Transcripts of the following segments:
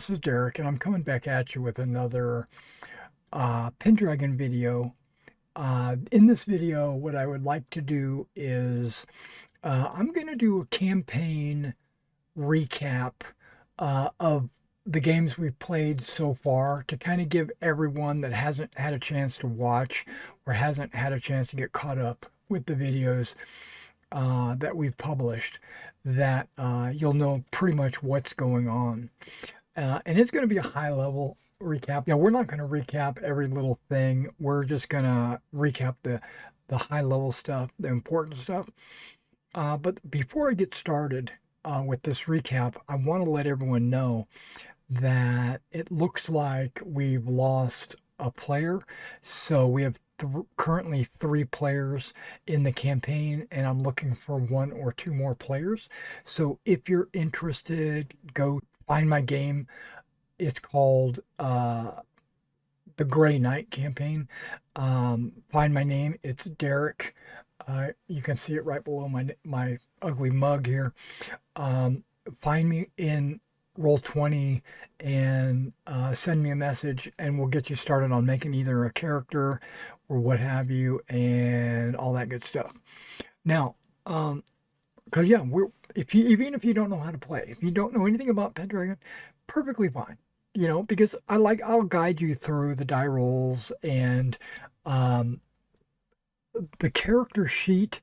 this is Derek, and I'm coming back at you with another Pendragon video. In this video, what I would like to do is I'm going to do a campaign recap of the games we've played so far to kind of give everyone that hasn't had a chance to watch or hasn't had a chance to get caught up with the videos that we've published that you'll know pretty much what's going on. And it's going to be a high level recap. We're not going to recap every little thing. We're just going to recap the high level stuff, the important stuff. But before I get started with this recap, I want to let everyone know that it looks like we've lost a player. So we have currently 3 players in the campaign, and I'm looking for 1 or 2 more players. So if you're interested, go find my game. It's called the Gray Knight campaign. Find my name. It's Derek. You can see it right below my ugly mug here. Find me in Roll20 and send me a message, and we'll get you started on making either a character or what have you, and all that good stuff. Now, because even if you don't know how to play, if you don't know anything about Pendragon, perfectly fine. Because I'll guide you through the die rolls and the character sheet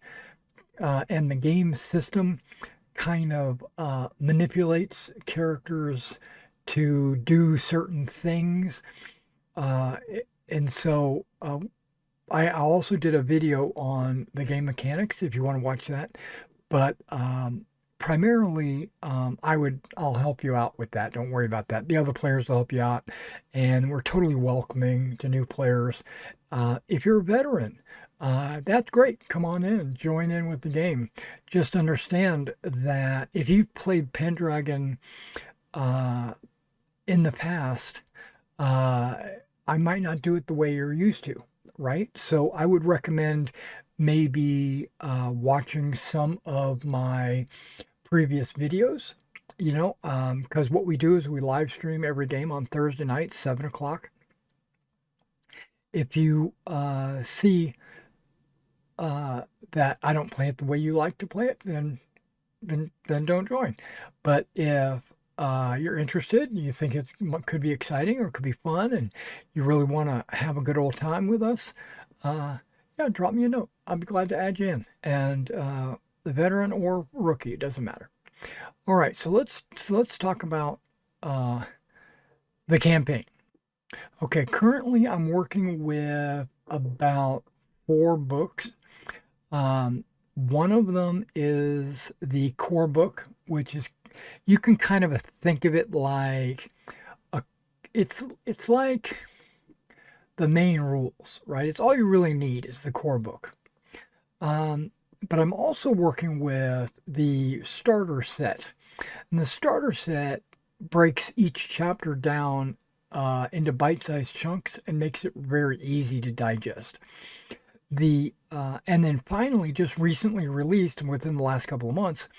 and the game system kind of manipulates characters to do certain things. And so I also did a video on the game mechanics if you want to watch that. But primarily, I'll help you out with that. Don't worry about that. The other players will help you out, and we're totally welcoming to new players. If you're a veteran, that's great. Come on in, join in with the game. Just understand that if you've played Pendragon in the past, I might not do it the way you're used to, right? So I would recommend maybe watching some of my previous videos, because what we do is we live stream every game on Thursday night, 7 o'clock. If you see that I don't play it the way you like to play it, then don't join. But if you're interested, you think it could be exciting or could be fun, and you really want to have a good old time with us, yeah, drop me a note. I'll be glad to add you in. And the veteran or rookie, it doesn't matter. All right, so let's talk about the campaign. Okay, currently I'm working with about 4 books. One of them is the core book, which is, you can kind of think of it like it's like the main rules, right? It's all you really need is the core book. But I'm also working with the starter set. And the starter set breaks each chapter down into bite-sized chunks and makes it very easy to digest. And then finally, just recently released within the last couple of months,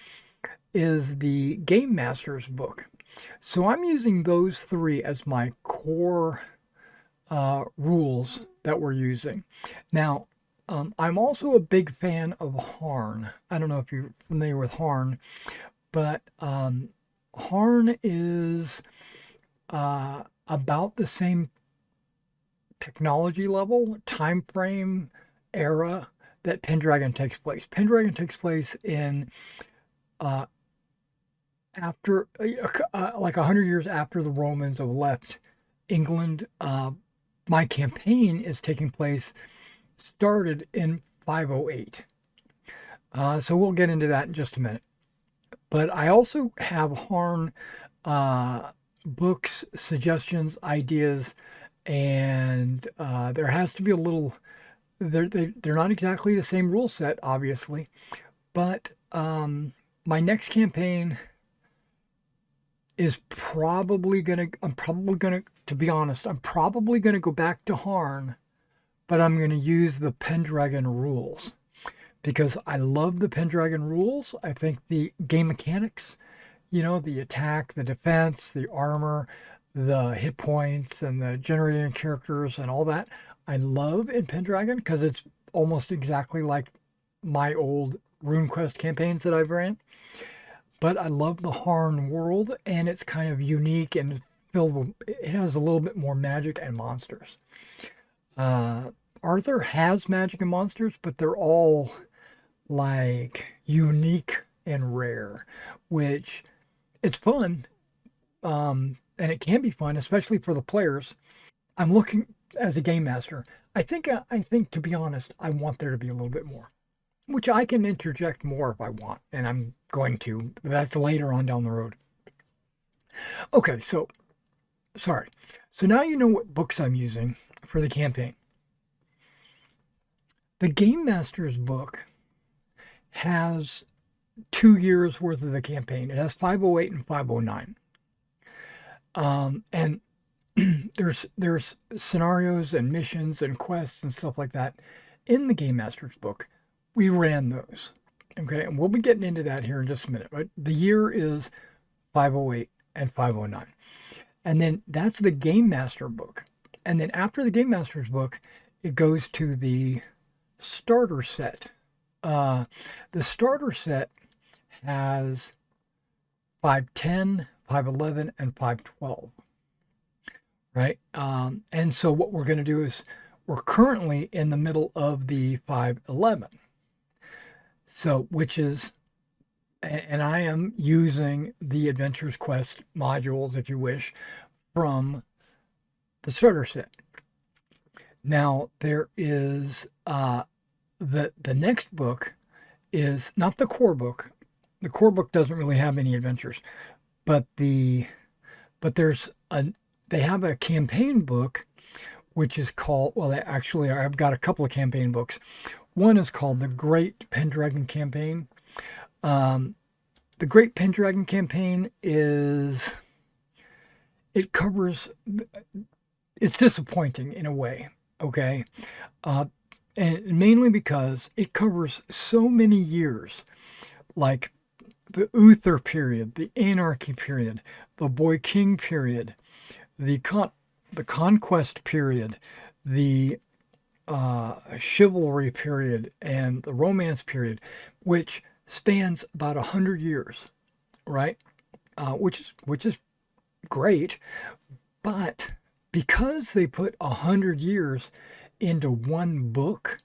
is the Game Master's book. So I'm using those 3 as my core rules that we're using. Now, I'm also a big fan of Harn. I don't know if you're familiar with Harn, but Harn is about the same technology level, time frame, era that Pendragon takes place. Pendragon takes place in after like 100 years after the Romans have left England. My campaign is taking place, started in 508. So we'll get into that in just a minute. But I also have Harn books, suggestions, ideas, and there has to be a little. They're not exactly the same rule set, obviously, but my next campaign is probably gonna. To be honest, I'm probably gonna go back to Harn, but I'm gonna use the Pendragon rules because I love the Pendragon rules. I think the game mechanics You know, the attack, the defense, the armor, the hit points, and the generating characters and all that. I love in Pendragon because it's almost exactly like my old RuneQuest campaigns that I've ran. But I love the Harn world, and it's kind of unique and filled with, it has a little bit more magic and monsters. Uh, Arthur has magic and monsters, but they're all like unique and rare, which it's fun. And it can be fun, especially for the players. I'm looking as a game master. I think to be honest, I want there to be a little bit more, which I can interject more if I want, and I'm going to. That's later on down the road. Okay, so sorry. So now you know what books I'm using for the campaign. The Game Master's book has 2 years worth of the campaign. It has 508 and 509. And there's scenarios and missions and quests and stuff like that in the Game Master's book. We ran those. Okay, and we'll be getting into that here in just a minute. But the year is 508 and 509. And then that's the Game Master book. And then after the Game Master's book, it goes to the starter set. The starter set has 510, 511, and 512. Right? And so what we're going to do is we're currently in the middle of the 511. So, which is, and I am using the Adventures Quest modules, if you wish, from the starter set. Now, there is the next book is not the core book. The core book doesn't really have any adventures, but there's they have a campaign book which is called, well, actually I've got a couple of campaign books. One is called The Great Pendragon Campaign. The Great Pendragon Campaign it covers, it's disappointing in a way, okay? And mainly because it covers so many years, like the Uther period, the Anarchy period, the Boy King period, the Conquest period, the Chivalry period, and the Romance period, which spans about 100 years, right? Which is great, but because they put 100 years into one book,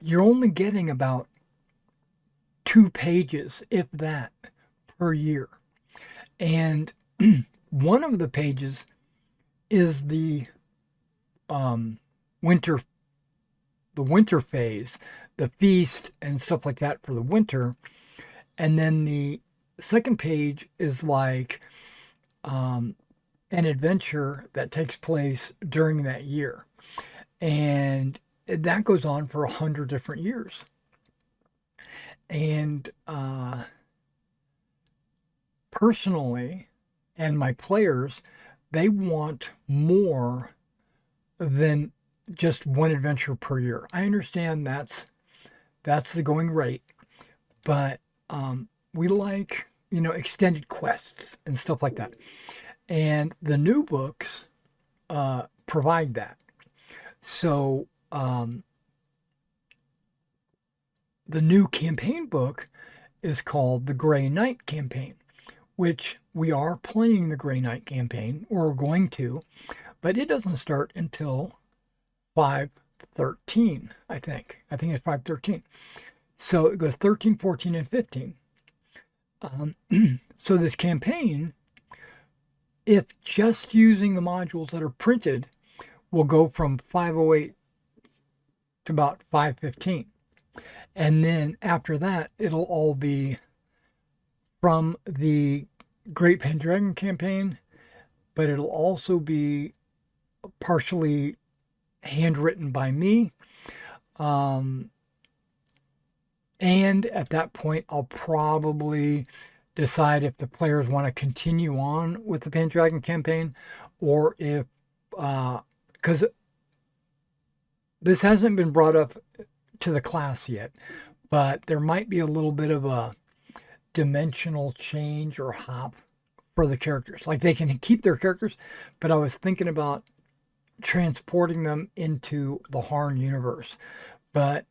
you're only getting about 2 pages, if that, per year. And one of the pages is the winter phase, the feast and stuff like that for the winter. And then the second page is like an adventure that takes place during that year. And that goes on for 100 different years. And personally, and my players, they want more than just one adventure per year. I understand that's the going rate, but we like, extended quests and stuff like that. And the new books provide that. So the new campaign book is called the Grey Knight Campaign, which we are playing the Grey Knight campaign, or we're going to, but it doesn't start until 513, I think. I think it's 513. So it goes 13, 14, and 15. So this campaign, if just using the modules that are printed, will go from 508 to about 515. And then after that, it'll all be from the Great Pendragon campaign, but it'll also be partially handwritten by me. And at that point, I'll probably decide if the players want to continue on with the Pendragon campaign, or if, because this hasn't been brought up to the class yet, but there might be a little bit of a dimensional change or hop for the characters. Like they can keep their characters, but I was thinking about transporting them into the Harn universe. But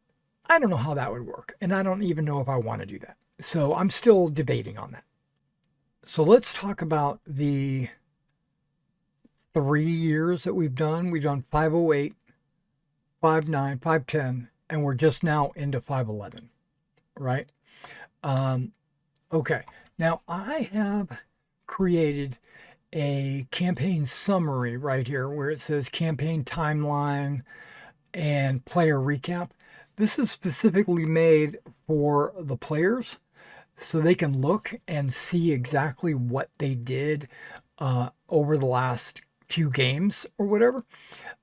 I don't know how that would work, and I don't even know if I want to do that. So I'm still debating on that. So let's talk about the 3 years that we've done. We've done 508, 59, 510, and we're just now into 511, right? Um, okay. Now I have created a campaign summary right here where it says campaign timeline and player recap. This is specifically made for the players so they can look and see exactly what they did over the last few games or whatever.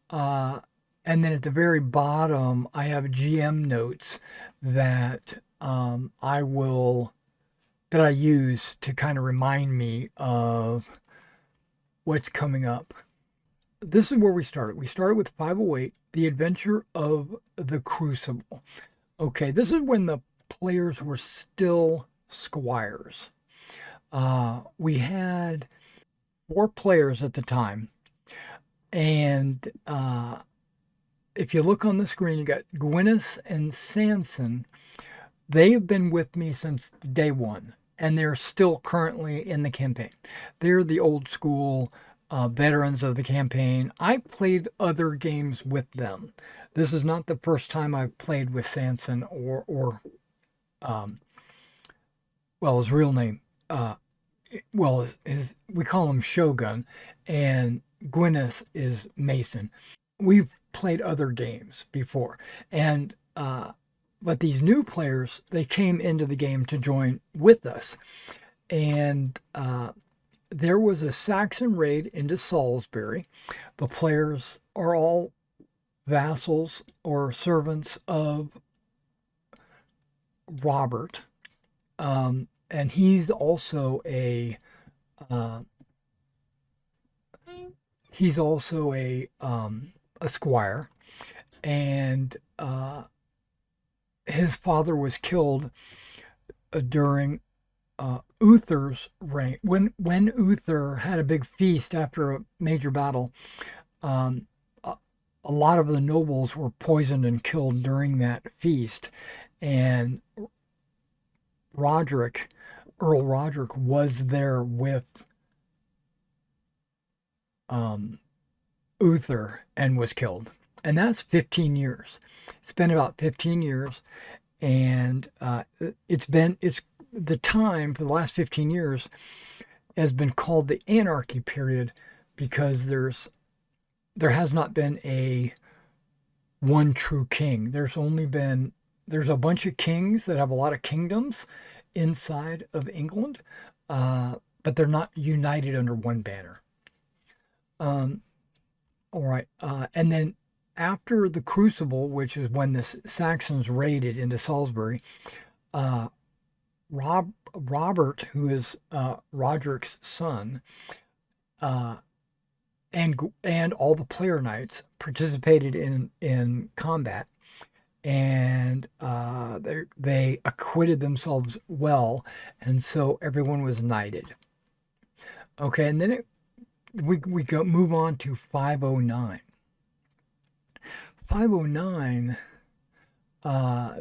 Uh, and then at the very bottom, I have GM notes that that I use to kind of remind me of what's coming up. This is where we started. We started with 508, The Adventure of the Crucible. Okay, this is when the players were still squires. We had 4 players at the time, and if you look on the screen, you got Gwyneth and Sanson. They have been with me since day one, and they're still currently in the campaign. They're the old school veterans of the campaign. I played other games with them. This is not the first time I've played with Sanson or um, well, his real name, uh, well, his we call him Shogun, and Gwyneth is Mason. We've played other games before, and but these new players, they came into the game to join with us, and there was a Saxon raid into Salisbury. The players are all vassals or servants of Robert, and uh, he's also a squire, and his father was killed during Uther's reign. When Uther had a big feast after a major battle, um, a lot of the nobles were poisoned and killed during that feast, and Roderick, Earl Roderick, was there with um, Uther and was killed. And that's 15 years. It's been about 15 years, and it's the time for the last 15 years has been called the anarchy period because there has not been a one true king. There's a bunch of kings that have a lot of kingdoms inside of England, but they're not united under one banner. Um, all right, and then after the Crucible, which is when the Saxons raided into Salisbury, uh, Robert, who is Roderick's son, uh, and all the player knights participated in combat, and they acquitted themselves well, and so everyone was knighted. Okay, and then we go move on to 509. 509,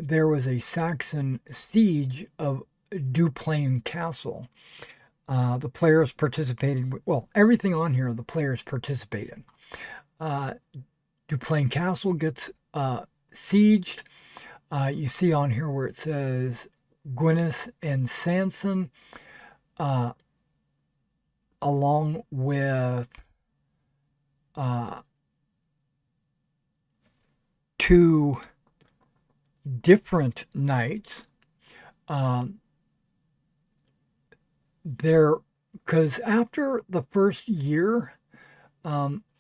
there was a Saxon siege of Duplain Castle. The players participated. Well, everything on here the players participated. Uh, Duplain Castle gets sieged. You see on here where it says Gwyneth and Sanson, uh, along with uh, 2 different knights. There, because after the first year,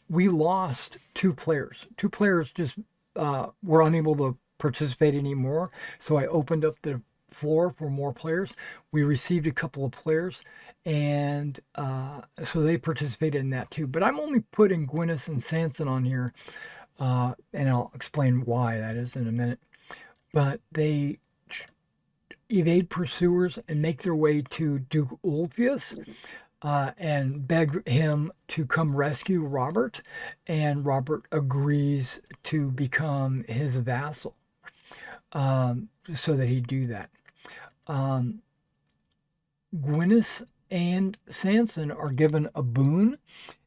we lost 2 players. 2 players just were unable to participate anymore. So I opened up the floor for more players. We received a couple of players, and so they participated in that too. But I'm only putting Gwyneth and Sanson on here, and I'll explain why that is in a minute. But they evade pursuers and make their way to Duke Ulfius and beg him to come rescue Robert. And Robert agrees to become his vassal so that he'd do that. Um, Gwyneth and Sanson are given a boon,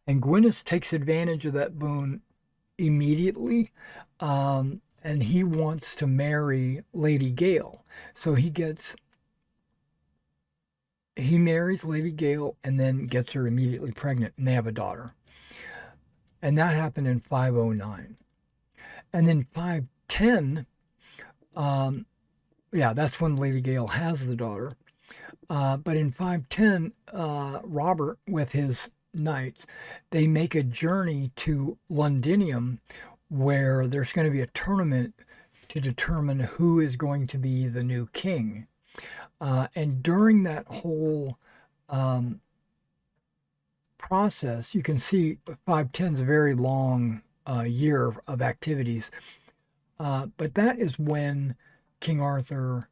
and Gwyneth takes advantage of that boon immediately. And he wants to marry Lady Gale. So he marries Lady Gale and then gets her immediately pregnant, and they have a daughter. And that happened in 509. And then 510, yeah, that's when Lady Gale has the daughter. But in 510, Robert, with his knights, they make a journey to Londinium, where there's going to be a tournament to determine who is going to be the new king. And during that whole process, you can see 510 is a very long year of activities. But that is when King Arthur,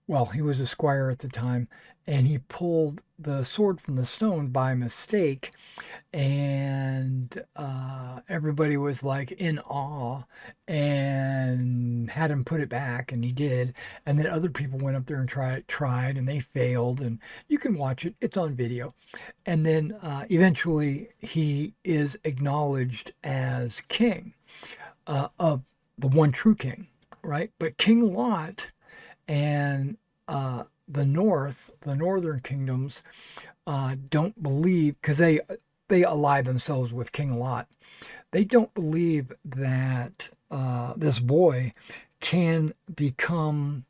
well, he was a squire at the time, and he pulled the sword from the stone by mistake, and everybody was like in awe and had him put it back, and he did. And then other people went up there and tried, and they failed. And you can watch it; it's on video. And then eventually, he is acknowledged as king of the one true king, right? But King Lot and the northern kingdoms, don't believe, because they ally themselves with King Lot. They don't believe that this boy can become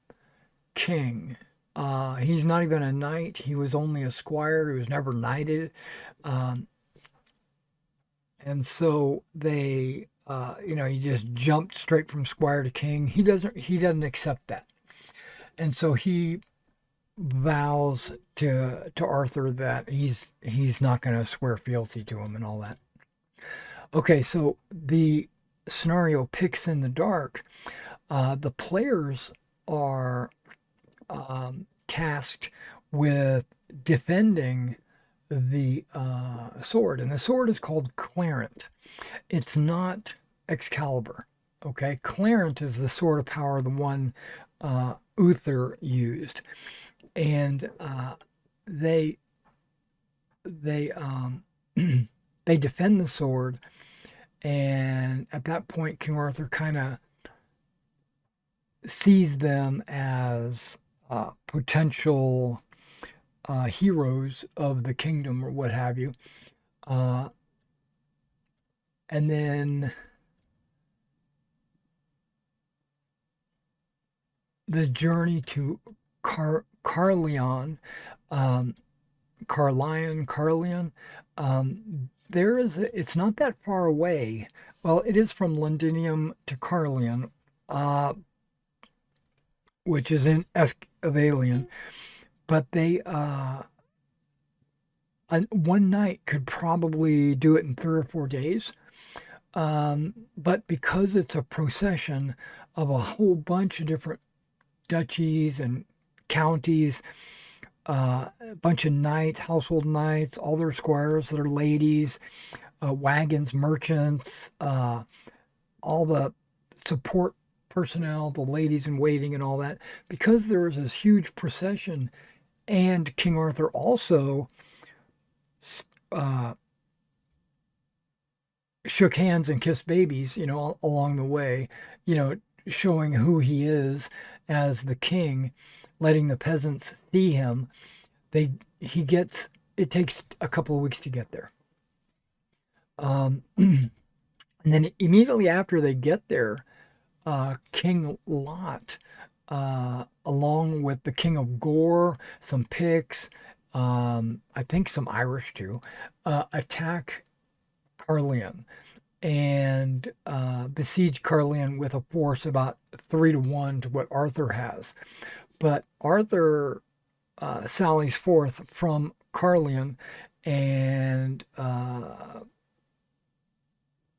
king. He's not even a knight. He was only a squire. He was never knighted, um, and so he just jumped straight from squire to king. He doesn't accept that, and so he vows to Arthur that he's not going to swear fealty to him and all that. Okay, so the scenario picks in the dark. The players are tasked with defending the sword, and the sword is called Clarent. It's not Excalibur. Okay, Clarent is the sword of power, the one Uther used, and they they they defend the sword. And at that point, King Arthur kind of sees them as potential heroes of the kingdom or what have you. Uh, and then the journey to Carleon, um, Carleon. It's not that far away. Well, it is from Londinium to Carleon, uh, which is in Escavalion, but one night could probably do it in 3 or 4 days. But because it's a procession of a whole bunch of different duchies and counties, a bunch of knights, household knights, all their squires that are ladies, wagons, merchants, all the support personnel, the ladies in waiting, and all that. Because there was this huge procession, and King Arthur also uh, shook hands and kissed babies, along the way, showing who he is as the king, letting the peasants see him. They he gets It takes a couple of weeks to get there. And then immediately after they get there, King Lot, along with the King of Gore, some Picts, I think some Irish too, attack Carleon and besiege Carleon with a force about 3 to 1 to what Arthur has. But Arthur sallies forth from Carleon, and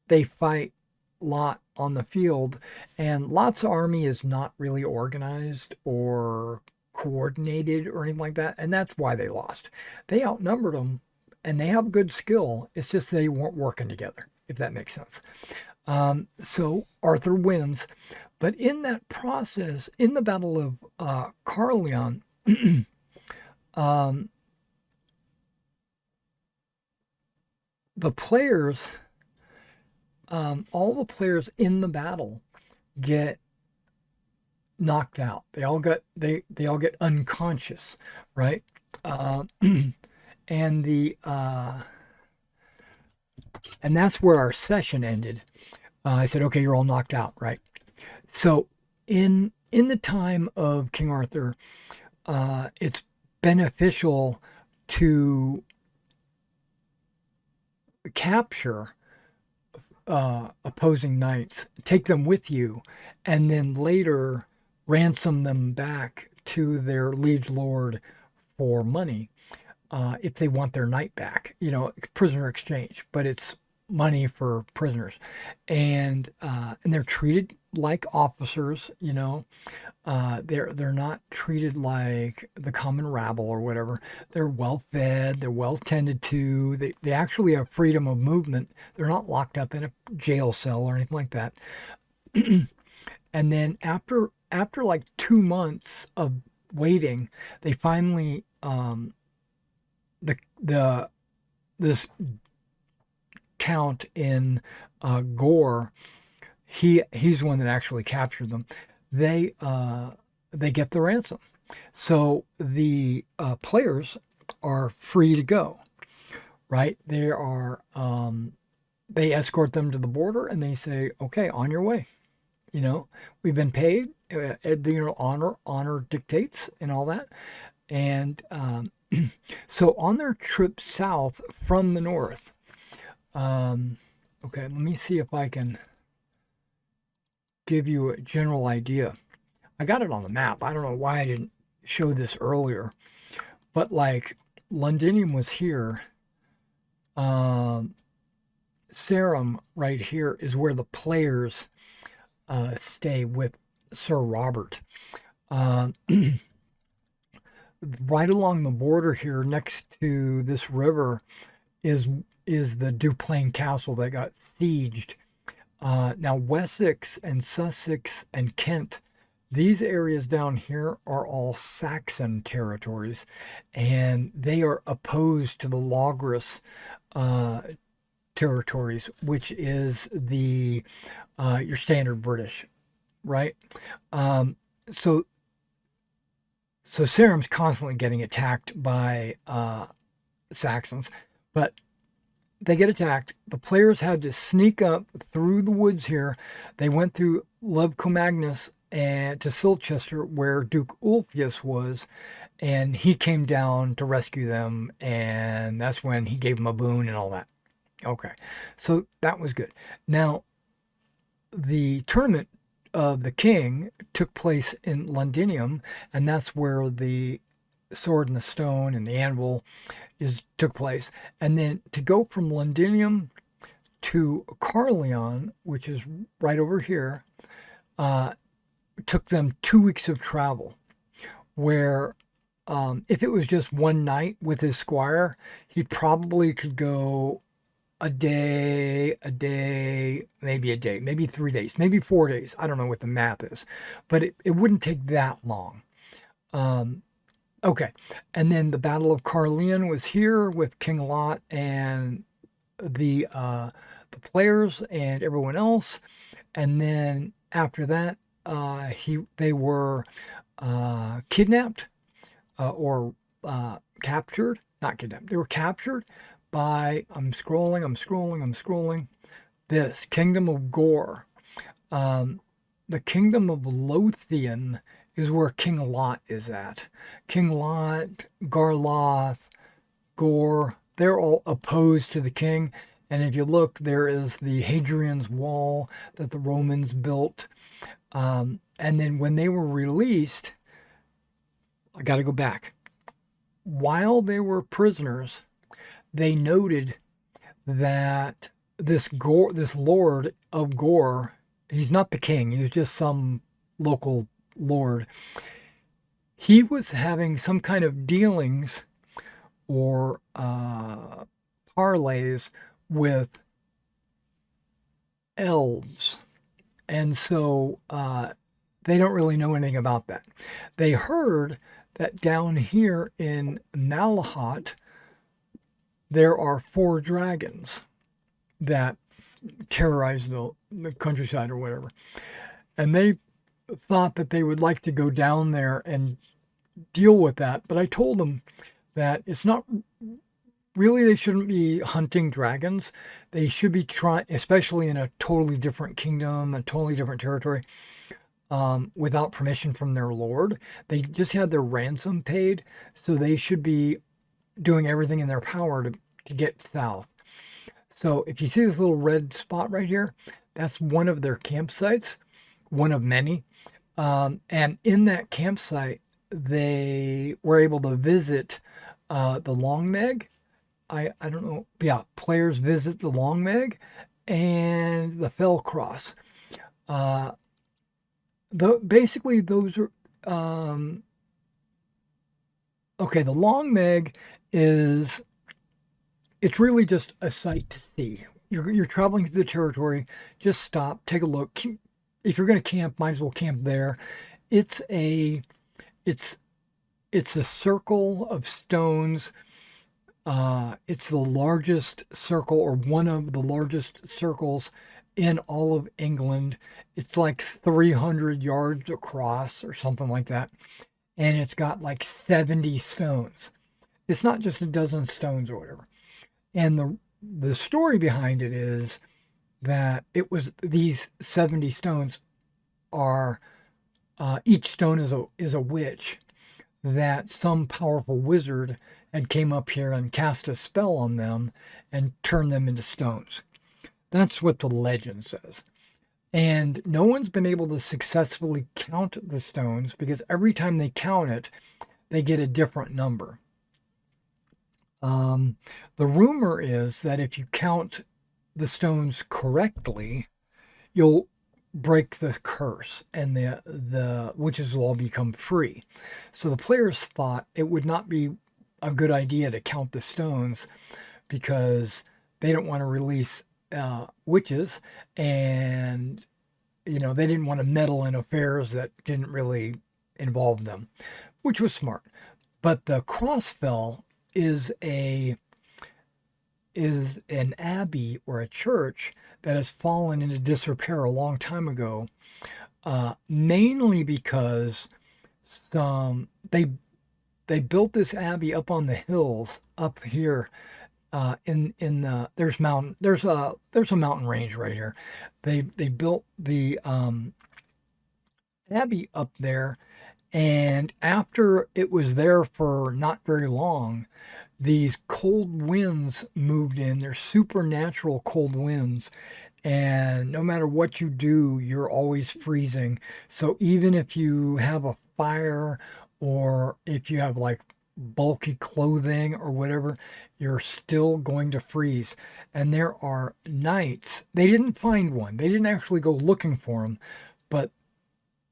they fight Lot on the field. And Lot's army is not really organized or coordinated or anything like that, and that's why they lost. They outnumbered them, and they have good skill. It's just they weren't working together, if that makes sense. So Arthur wins, but in that process, in the Battle of Carleon, um, the players, all the players in the battle get knocked out. They all get unconscious, right? Uh, and the and that's where our session ended. I said, okay, you're all knocked out, right? So in the time of King Arthur, it's beneficial to capture opposing knights, take them with you, and then later ransom them back to their liege lord for money if they want their knight back. You know, prisoner exchange, but it's money for prisoners, and they're treated like officers. You know, they're not treated like the common rabble or whatever. They're well fed. They're well tended to. They actually have freedom of movement. They're not locked up in a jail cell or anything like that. And then after like 2 months of waiting, they finally the this count in Gore. He's the one that actually captured them. They get the ransom, so the players are free to go. Right? They escort them to the border and they say, "Okay, on your way. You know, we've been paid. Honor dictates and all that." And so on their trip south from the north, okay, let me see if I can give you a general idea. I got it on the map. I don't know why I didn't show this earlier, but like Londinium was here. Sarum right here is where the players stay with Sir Robert. Uh, right along the border here, next to this river, is the Duplain Castle that got sieged. Now Wessex and Sussex and Kent, these areas down here are all Saxon territories, and they are opposed to the Logres territories, which is the your standard British, right? Um, so so Sarum's constantly getting attacked by Saxons, but they get attacked. The players had to sneak up through the woods here. They went through Levcomagnus and to Silchester, where Duke Ulfius was, and he came down to rescue them, and that's when he gave them a boon and all that. Okay, so that was good. Now, the tournament of the king took place in Londinium, and that's where the sword and the stone and the anvil took place. And then to go from Londinium to Carleon, which is right over here, took them 2 weeks of travel. Where if it was just one night with his squire, he probably could go a day, maybe 3 days, maybe 4 days. I don't know what the math is, but it wouldn't take that long. Okay, and then the Battle of Carleon was here with King Lot and the players and everyone else, and then after that, they were kidnapped or captured. Not kidnapped. They were captured by, I'm scrolling, this Kingdom of Gore. The Kingdom of Lothian is where King Lot is at. King Lot, Garloth, Gore, they're all opposed to the king. And if you look, there is the Hadrian's Wall that the Romans built. And then when they were released, I got to go back. While they were prisoners, they noted that this lord of Gore, he's not the king, he was just some local lord. he was having some kind of dealings or parlays with elves. And so they don't really know anything about that. They heard that down here in Malahat, there are 4 dragons that terrorize the countryside or whatever. And they thought that they would like to go down there and deal with that. But I told them that it's not really, they shouldn't be hunting dragons. They should be trying, especially in a totally different kingdom, a totally different territory, without permission from their lord. They just had their ransom paid, so they should be doing everything in their power to get south. So if you see this little red spot right here, that's one of their campsites, one of many. And in that campsite, they were able to visit the Long Meg. I don't know. Yeah, players visit the Long Meg and the Fell Cross. Uh, Basically, those are okay. The Long Meg is it's really just a sight to see. You're traveling through the territory. Just stop, take a look. If you're going to camp, might as well camp there. It's a it's it's a circle of stones. It's the largest circle, or one of the largest circles in all of England. It's like 300 yards across or something like that. And it's got like 70 stones. It's not just a dozen stones or whatever. And the story behind it is that it was these 70 stones are each stone is a witch that some powerful wizard had came up here and cast a spell on them and turned them into stones. That's what the legend says. And no one's been able to successfully count the stones because every time they count it, they get a different number. The rumor is that if you count the stones correctly, you'll break the curse and the witches will all become free. So the players thought it would not be a good idea to count the stones because they don't want to release witches, and they didn't want to meddle in affairs that didn't really involve them, which was smart. But the Crossfell is an abbey or a church that has fallen into disrepair a long time ago, mainly because they built this abbey up on the hills up here. In the there's a mountain range right here. They built the abbey up there, and after it was there for not very long, these cold winds moved in. They're supernatural cold winds. And no matter what you do, you're always freezing. So even if you have a fire or if you have like bulky clothing or whatever, you're still going to freeze. And there are nights, they didn't find one, they didn't actually go looking for them, but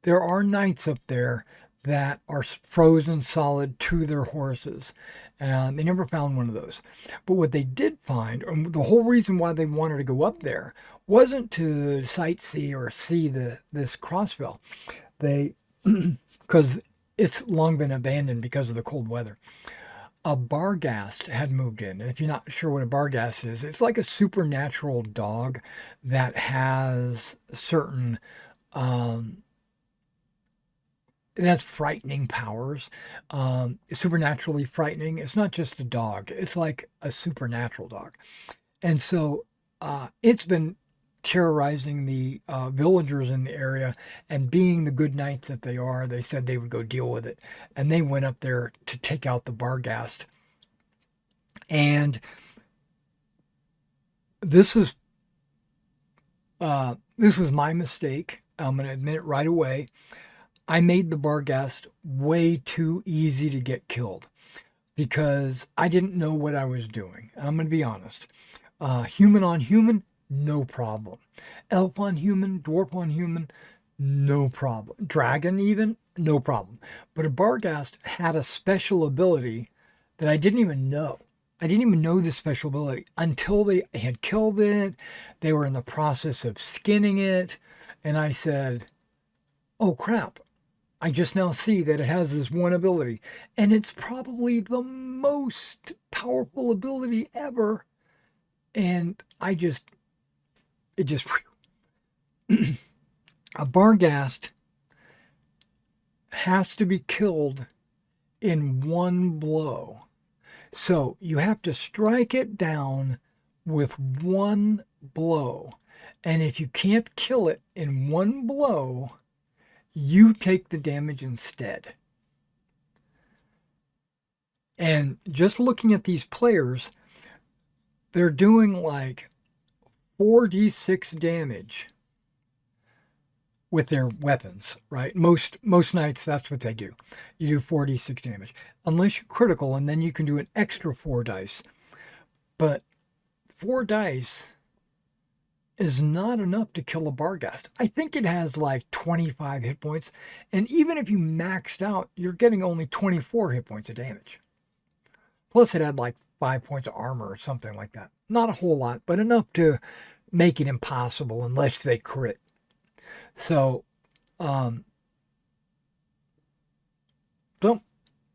there are knights up there that are frozen solid to their horses. And they never found one of those. But what they did find, and the whole reason why they wanted to go up there, wasn't to sightsee or see this Crossfell. They, because it's long been abandoned because of the cold weather. A Barghast had moved in. And if you're not sure what a Barghast is, it's like a supernatural dog that has certain it has frightening powers, supernaturally frightening. It's not just a dog, it's like a supernatural dog. And so it's been terrorizing the villagers in the area, and being the good knights that they are, they said they would go deal with it. And they went up there to take out the Barghast. And this was my mistake. I'm going to admit it right away. I made the Barghast way too easy to get killed because I didn't know what I was doing. I'm going to be honest. Human on human, no problem. Elf on human, dwarf on human, no problem. Dragon, even, no problem. But a Barghast had a special ability that I didn't even know. I didn't even know this special ability until they had killed it. They were in the process of skinning it. And I said, oh crap, I just now see that it has this one ability. And it's probably the most powerful ability ever. And it just, a Barghast has to be killed in one blow. So you have to strike it down with one blow. And if you can't kill it in one blow, you take the damage instead. And just looking at these players, they're doing like 4d6 damage with their weapons, right? Most knights, that's what they do. You do 4d6 damage. Unless you're critical, and then you can do an extra 4 dice. But 4 dice is not enough to kill a Barghast. I think it has like 25 hit points. And even if you maxed out, you're getting only 24 hit points of damage. Plus it had like 5 points of armor or something like that. Not a whole lot, but enough to make it impossible unless they crit. So, oh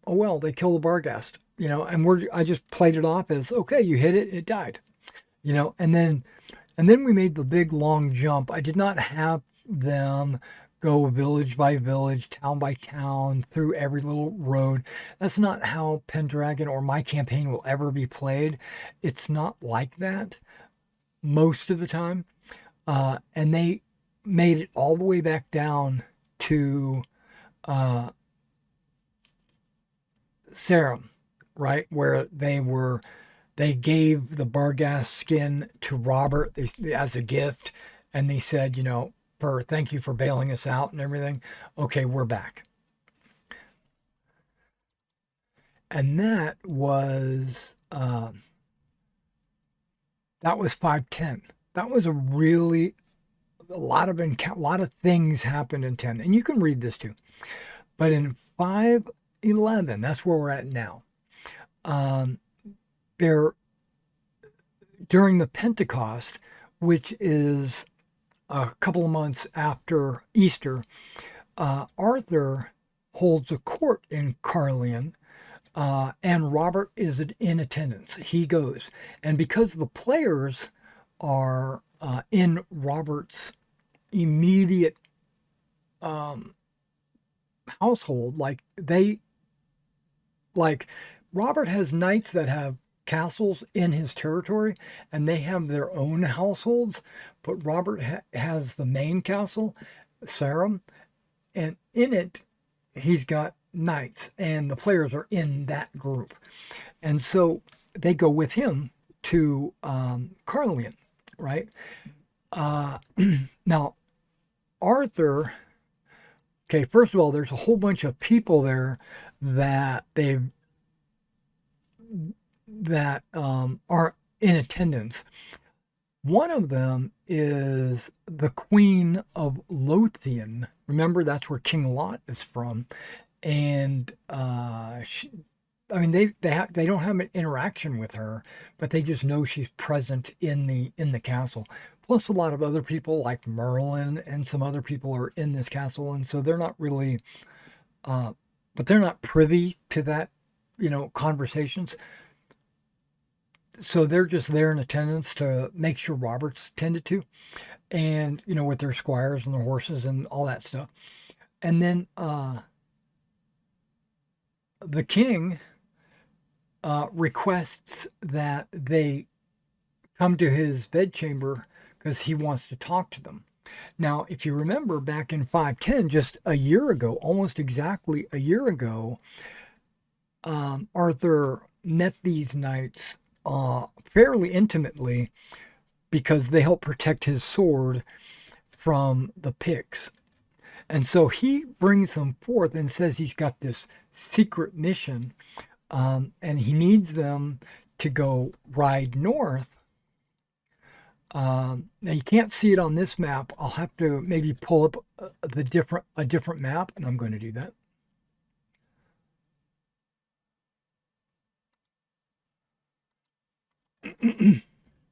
well, they kill the Barghast, and I just played it off as, okay, you hit it, it died, and then we made the big long jump. I did not have them go village by village, town by town, through every little road. That's not how Pendragon or my campaign will ever be played. It's not like that most of the time. And they made it all the way back down to Sept, right, where they gave the Barghast skin to Robert as a gift, and they said, for thank you for bailing us out and everything. Okay, we're back. And that was 510. That was a lot of things happened in 10, and you can read this too. But in 511, that's where we're at now. There, during the Pentecost, which is a couple of months after Easter, Arthur holds a court in Carlion, and Robert is in attendance. He goes, and because the players are in Robert's immediate household, Robert has knights that have castles in his territory, and they have their own households, but Robert has the main castle, Sept, and in it he's got knights, and the players are in that group, and so they go with him to Carlion, right? Now Arthur, okay, first of all, there's a whole bunch of people there that are in attendance. One of them is the Queen of Lothian. Remember, that's where King Lot is from, and they don't have an interaction with her, but they just know she's present in the castle. Plus, a lot of other people like Merlin and some other people are in this castle, and so they're not really, but they're not privy to that, conversations. So they're just there in attendance to make sure Robert's tended to, and with their squires and their horses and all that stuff. And then the king requests that they come to his bedchamber because he wants to talk to them. Now, if you remember back in 510, just a year ago, almost exactly a year ago, Arthur met these knights fairly intimately because they help protect his sword from the Picts. And so he brings them forth and says he's got this secret mission, and he needs them to go ride north Now you can't see it on this map. I'll have to maybe pull up a different map, and I'm going to do that.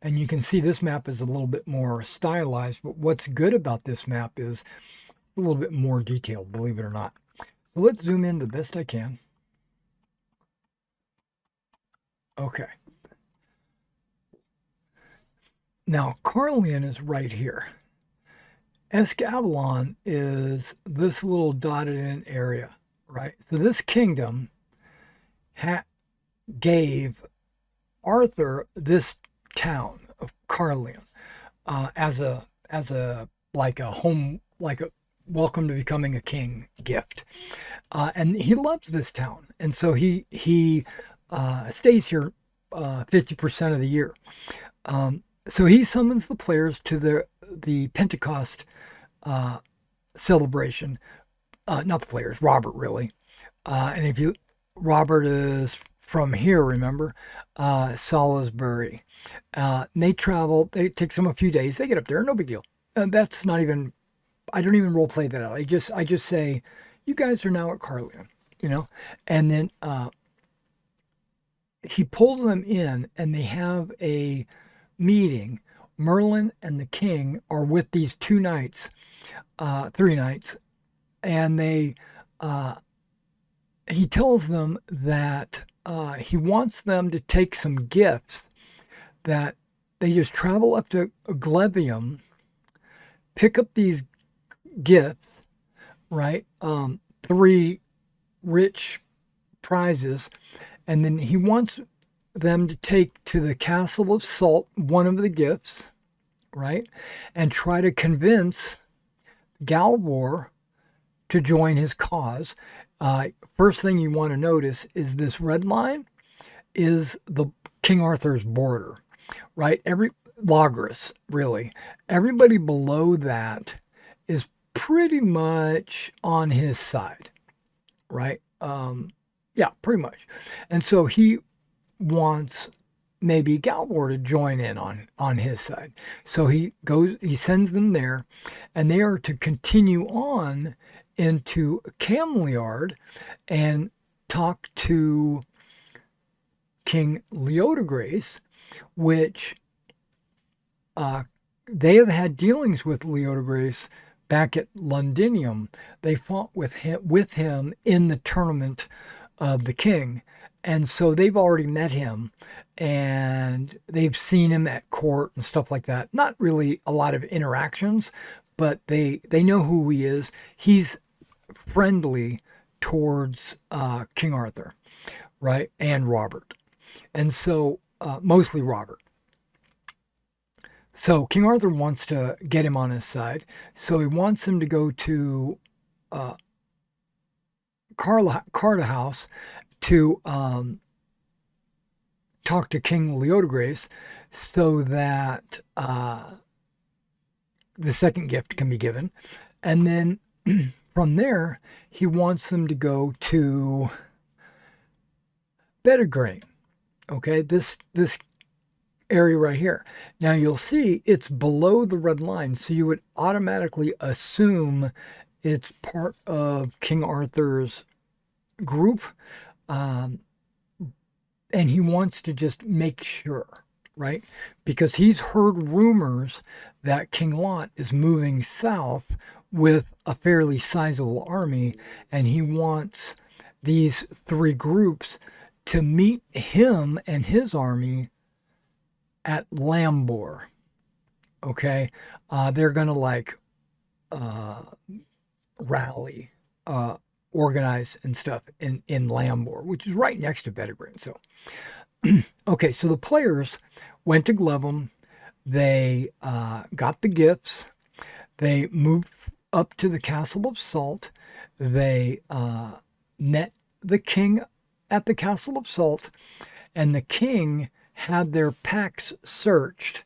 And you can see this map is a little bit more stylized, but what's good about this map is a little bit more detailed, believe it or not. So let's zoom in the best I can. Okay. Now, Carlion is right here. Escavalon is this little dotted in area, right? So this kingdom gave Arthur this town of Carlion as a like a home, like a welcome to becoming a king gift, and he loves this town, and so he stays here 50% of the year. So he summons the players to the Pentecost celebration. Not the players, Robert really. And if you, Robert is from here, remember, Salisbury. They travel. It takes them a few days. They get up there, no big deal. That's not even. I don't even role play that out. I just say, you guys are now at Carlion, and then he pulls them in, and they have a meeting. Merlin and the king are with these 2 knights, 3 knights, and he tells them that he wants them to take some gifts, that they just travel up to Glebium, pick up these gifts, right? 3 rich prizes, and then he wants them to take to the Castle of Salt one of the gifts, right? And try to convince Galvor to join his cause. First thing you want to notice is this red line is the King Arthur's border, right? Logris, really. Everybody below that is pretty much on his side, right? Yeah, pretty much. And so he wants maybe Galvor to join in on his side. So he sends them there, and they are to continue on into Cameliard and talk to King Leodegrace, which they have had dealings with Leodegrace back at Londinium. They fought with him in the tournament of the king. And so they've already met him, and they've seen him at court and stuff like that. Not really a lot of interactions, but they know who he is. He's friendly towards King Arthur, right? And Robert. And so, mostly Robert. So King Arthur wants to get him on his side. So he wants him to go to Carta House to talk to King Leodegrace so that the second gift can be given. And then from there, he wants them to go to Pendragon. Okay, this area right here. Now you'll see it's below the red line, so you would automatically assume it's part of King Arthur's group. And he wants to just make sure, right? Because he's heard rumors that King Lot is moving south with a fairly sizable army, and he wants these 3 groups to meet him and his army at Lambor. Okay? They're going to rally, organize and stuff in Lambor, which is right next to Pendragon. So, okay, so the players went to Glevum. They got the gifts. They moved up to the Castle of Salt. They met the king at the Castle of Salt, and the king had their packs searched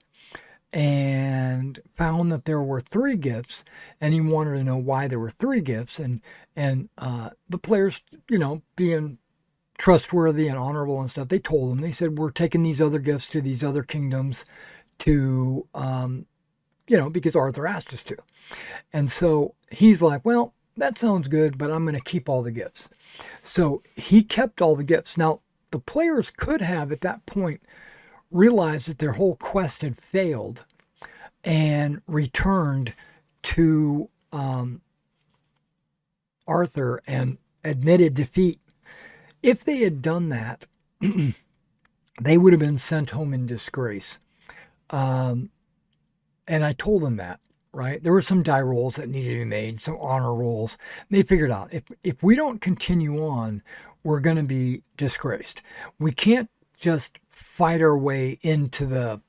and found that there were 3 gifts, and he wanted to know why there were 3 gifts, and the players, being trustworthy and honorable and stuff, they told him, they said, we're taking these other gifts to these other kingdoms to, because Arthur asked us to. And so he's like, well, that sounds good, but I'm going to keep all the gifts. So he kept all the gifts. Now, the players could have at that point realized that their whole quest had failed and returned to Arthur and admitted defeat. If they had done that, they would have been sent home in disgrace. And I told them that, right? There were some die rolls that needed to be made, some honor rolls. They figured out if we don't continue on, we're going to be disgraced. We can't just fight our way into the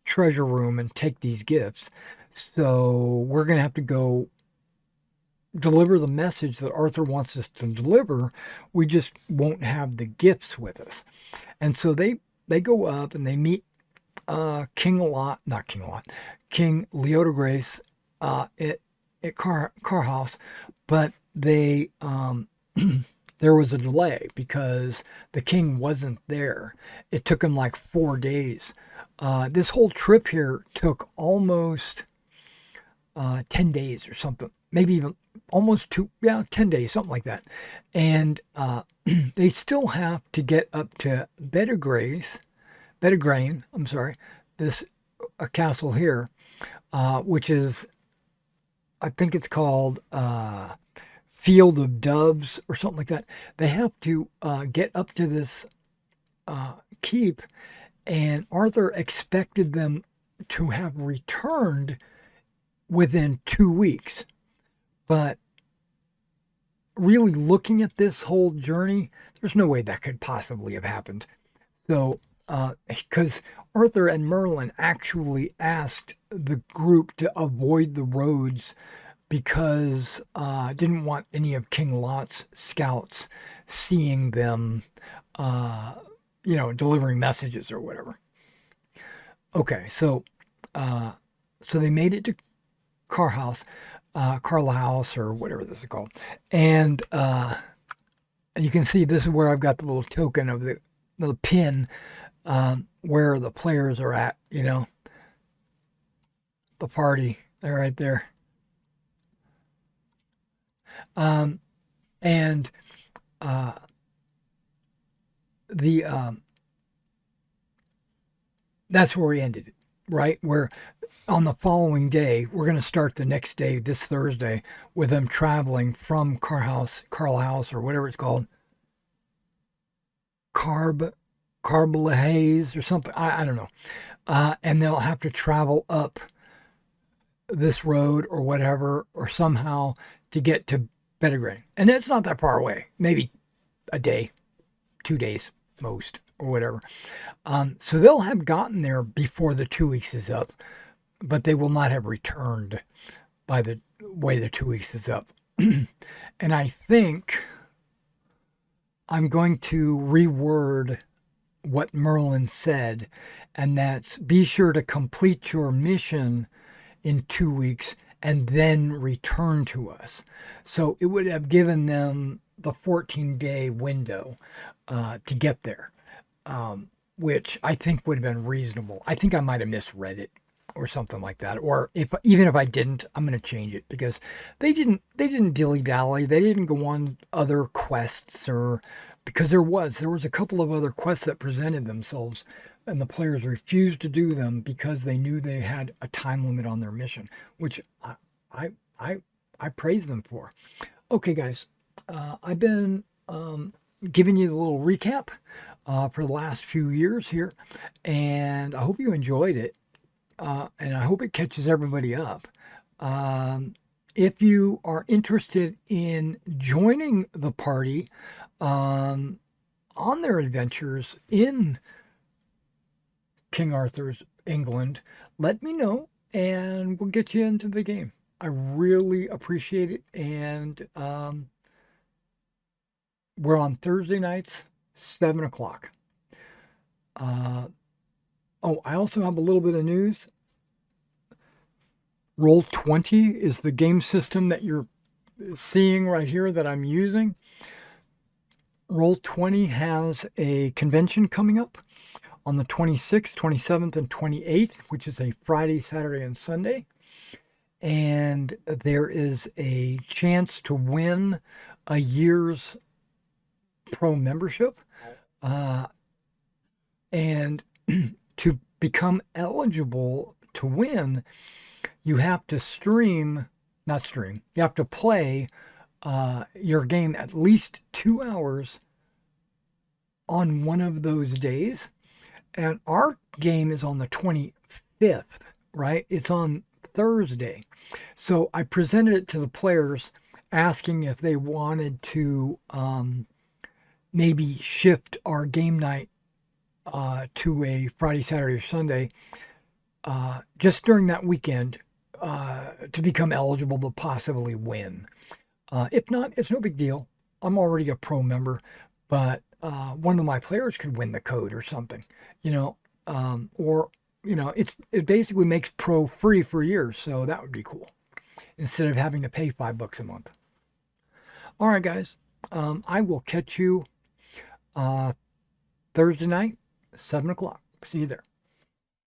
treasure room and take these gifts. So we're going to have to go deliver the message that Arthur wants us to deliver. We just won't have the gifts with us. And so they go up and they meet King Leodegrace at Carhouse, but they there was a delay because the king wasn't there. It took him like 4 days. This whole trip here took almost 10 days or something, maybe even almost 10 days, something like that. And they still have to get up to Pendragon, I'm sorry, this castle here, which is, I think it's called Field of Doves or something like that. They have to get up to this keep, and Arthur expected them to have returned within 2 weeks. But really looking at this whole journey, there's no way that could possibly have happened. So, because Arthur and Merlin actually asked the group to avoid the roads because didn't want any of King Lot's scouts seeing them, delivering messages or whatever. Okay, so they made it to Carhouse, Carla House, or whatever this is called, and you can see this is where I've got the little token of the pin where the players are at. The party, they're right there. And that's where we ended it, right? Where on the following day, we're going to start the next day, this Thursday, with them traveling from Carla House, or whatever it's called, Carbalahaze or something. I don't know. And they'll have to travel up this road or whatever, or somehow to get to Pendragon. And it's not that far away. Maybe a day, 2 days most, or whatever. So they'll have gotten there before the 2 weeks is up, but they will not have returned by the way the 2 weeks is up. And I think I'm going to reword what Merlin said, and that's be sure to complete your mission in 2 weeks and then return to us. So it would have given them the 14-day window to get there, which I think would have been reasonable. I think I might have misread it or something like that. Or even if I didn't, I'm going to change it because they didn't dilly-dally. They didn't go on other quests, or because there was a couple of other quests that presented themselves, and the players refused to do them because they knew they had a time limit on their mission, which I praise them for. Okay, guys, I've been giving you a little recap for the last few years here, and I hope you enjoyed it, and I hope it catches everybody up. If you are interested in joining the party on their adventures in King Arthur's England, let me know and we'll get you into the game. I really appreciate it. And we're on Thursday nights, 7 o'clock. I also have a little bit of news. Roll20 is the game system that you're seeing right here that I'm using. Roll20 has a convention coming up on the 26th, 27th, and 28th, which is a Friday, Saturday, and Sunday. And there is a chance to win a year's pro membership. And to become eligible to win, you have to you have to play your game at least 2 hours on one of those days. And our game is on the 25th, right? It's on Thursday. So I presented it to the players asking if they wanted to maybe shift our game night to a Friday, Saturday, or Sunday just during that weekend to become eligible to possibly win. If not, it's no big deal. I'm already a pro member, but one of my players could win the code or something, or it basically makes pro free for years, so that would be cool instead of having to pay $5 a month. All right, guys, I will catch you Thursday night, 7 o'clock. See you there.